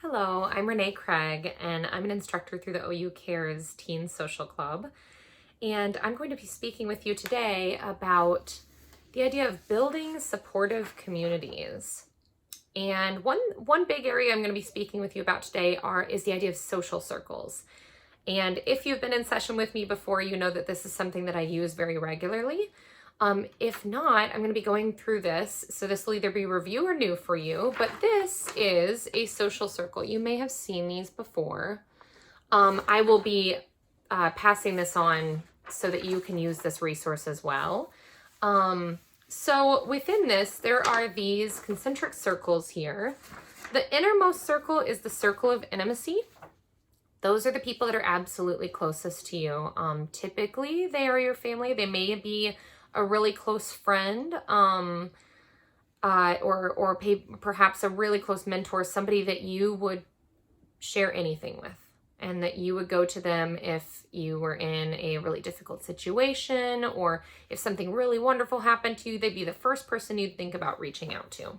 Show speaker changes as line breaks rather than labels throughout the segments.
Hello, I'm Renee Craig, and I'm an instructor through the OUCARES Teen Social Club. And I'm going to be speaking with you today about the idea of building supportive communities. And one big area I'm going to be speaking with you about today is the idea of social circles. And if you've been in session with me before, you know that this is something that I use very regularly. If not, I'm going to be going through this. So this will either be review or new for you, but this is a social circle. You may have seen these before. I will be passing this on so that you can use this resource as well. So within this, there are these concentric circles here. The innermost circle is the circle of intimacy. Those are the people that are absolutely closest to you. Typically, they are your family. They may be a really close friend, or perhaps a really close mentor, somebody that you would share anything with, and that you would go to them if you were in a really difficult situation, or if something really wonderful happened to you, they'd be the first person you'd think about reaching out to.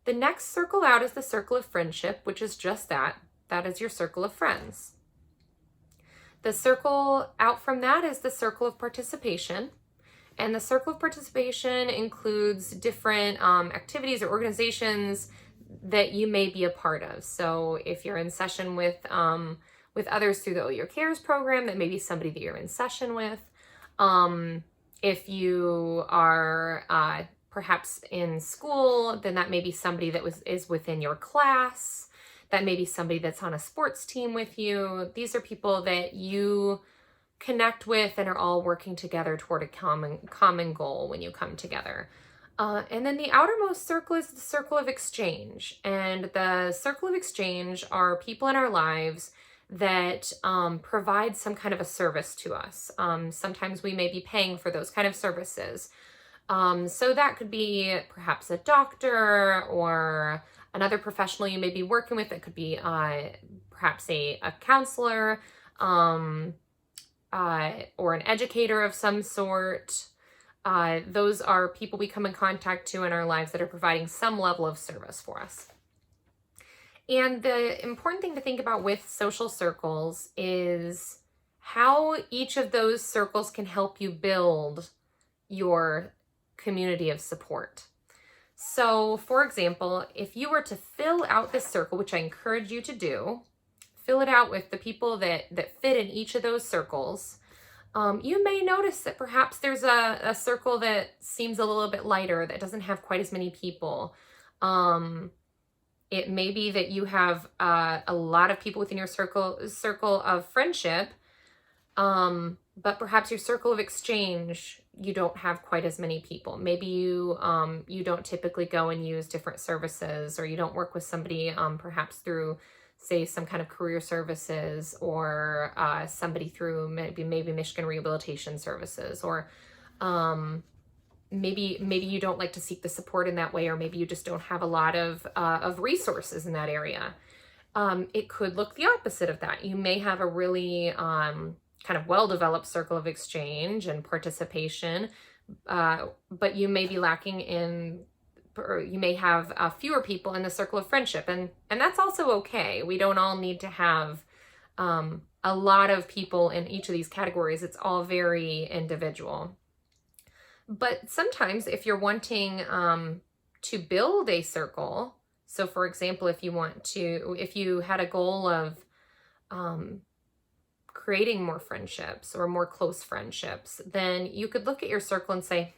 The next circle out is the circle of friendship, which is just that. That is your circle of friends. The circle out from that is the circle of participation. And the circle of participation includes different activities or organizations that you may be a part of. So if you're in session with others through the OUCARES program, that may be somebody that you're in session with. If you are perhaps in school, then that may be somebody that is within your class. That may be somebody that's on a sports team with you. These are people that you connect with and are all working together toward a common goal when you come together. And then the outermost circle is the circle of exchange. And the circle of exchange are people in our lives that provide some kind of a service to us. Sometimes we may be paying for those kind of services. So that could be perhaps a doctor or another professional you may be working with. That could be perhaps a counselor, or an educator of some sort. Those are people we come in contact to in our lives that are providing some level of service for us. And the important thing to think about with social circles is how each of those circles can help you build your community of support. So, for example, if you were to fill out this circle, which I encourage you to do, fill it out with the people that fit in each of those circles. You may notice that perhaps there's a circle that seems a little bit lighter, that doesn't have quite as many people. It may be that you have a lot of people within your circle of friendship, but perhaps your circle of exchange, you don't have quite as many people. Maybe you don't typically go and use different services, or you don't work with somebody perhaps through, say, some kind of career services, or somebody through maybe Michigan Rehabilitation Services, or maybe you don't like to seek the support in that way, or maybe you just don't have a lot of resources in that area. It could look the opposite of that. You may have a really kind of well-developed circle of exchange and participation, but you may be lacking in, or you may have fewer people in the circle of friendship, and that's also okay. We don't all need to have a lot of people in each of these categories. It's all very individual. But sometimes if you're wanting to build a circle, so for example, if you had a goal of creating more friendships or more close friendships, then you could look at your circle and say,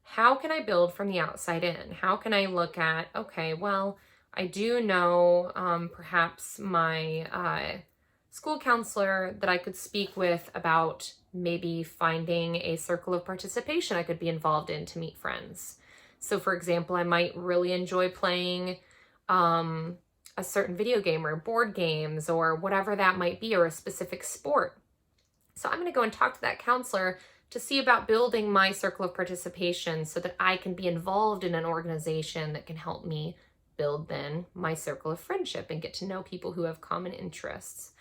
how can I build from the outside in? How can I look at, okay, well, I do know perhaps my school counselor that I could speak with about maybe finding a circle of participation I could be involved in to meet friends. So for example, I might really enjoy playing a certain video game or board games or whatever that might be, or a specific sport. So I'm going to go and talk to that counselor to see about building my circle of participation so that I can be involved in an organization that can help me build then my circle of friendship and get to know people who have common interests.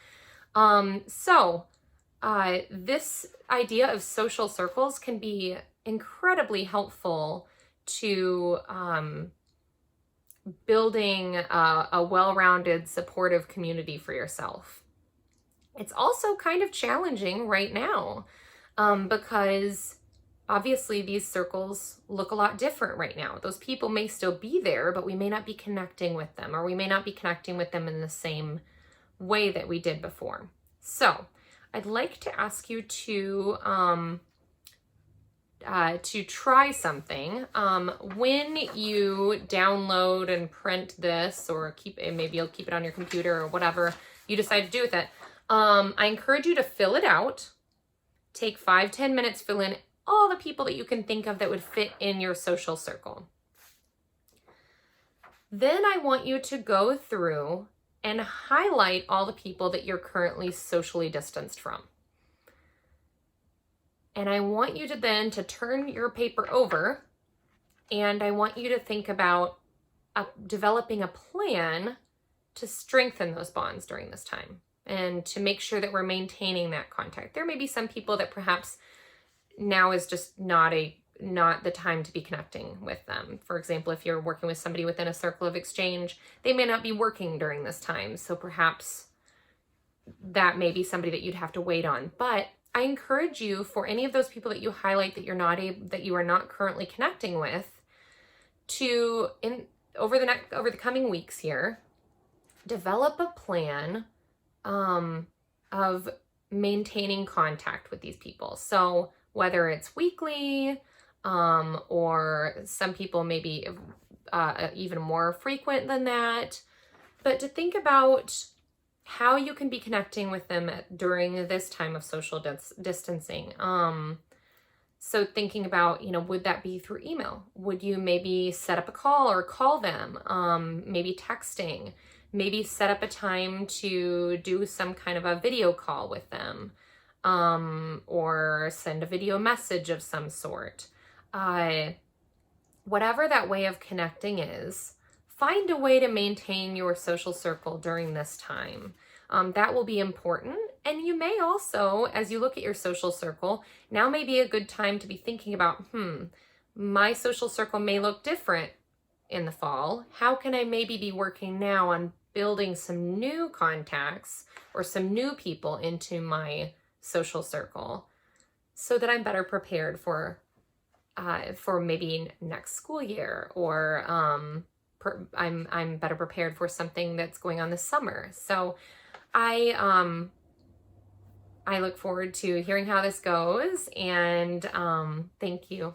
This idea of social circles can be incredibly helpful to building a well-rounded, supportive community for yourself. It's also kind of challenging right now because obviously these circles look a lot different right now. Those people may still be there, but we may not be connecting with them, or we may not be connecting with them in the same way that we did before. So I'd like to ask you to try something. When you download and print this, or maybe you'll keep it on your computer or whatever you decide to do with it, I encourage you to fill it out. Take 5-10 minutes, fill in all the people that you can think of that would fit in your social circle. Then I want you to go through and highlight all the people that you're currently socially distanced from. And I want you to then turn your paper over, and I want you to think about developing a plan to strengthen those bonds during this time and to make sure that we're maintaining that contact. There may be some people that perhaps now is just not the time to be connecting with them. For example, if you're working with somebody within a circle of exchange, they may not be working during this time. So perhaps that may be somebody that you'd have to wait on. But I encourage you, for any of those people that you highlight that you are not currently connecting with, to over the coming weeks here, develop a plan of maintaining contact with these people. So whether it's weekly, or some people maybe even more frequent than that, but to think about how you can be connecting with them during this time of social distancing. So thinking about, would that be through email? Would you maybe set up a call or call them? Maybe texting, maybe set up a time to do some kind of a video call with them, or send a video message of some sort. Whatever that way of connecting is, find a way to maintain your social circle during this time. That will be important. And you may also, as you look at your social circle, now may be a good time to be thinking about, my social circle may look different in the fall. How can I maybe be working now on building some new contacts or some new people into my social circle so that I'm better prepared for maybe next school year, or I'm better prepared for something that's going on this summer. So I look forward to hearing how this goes, and thank you.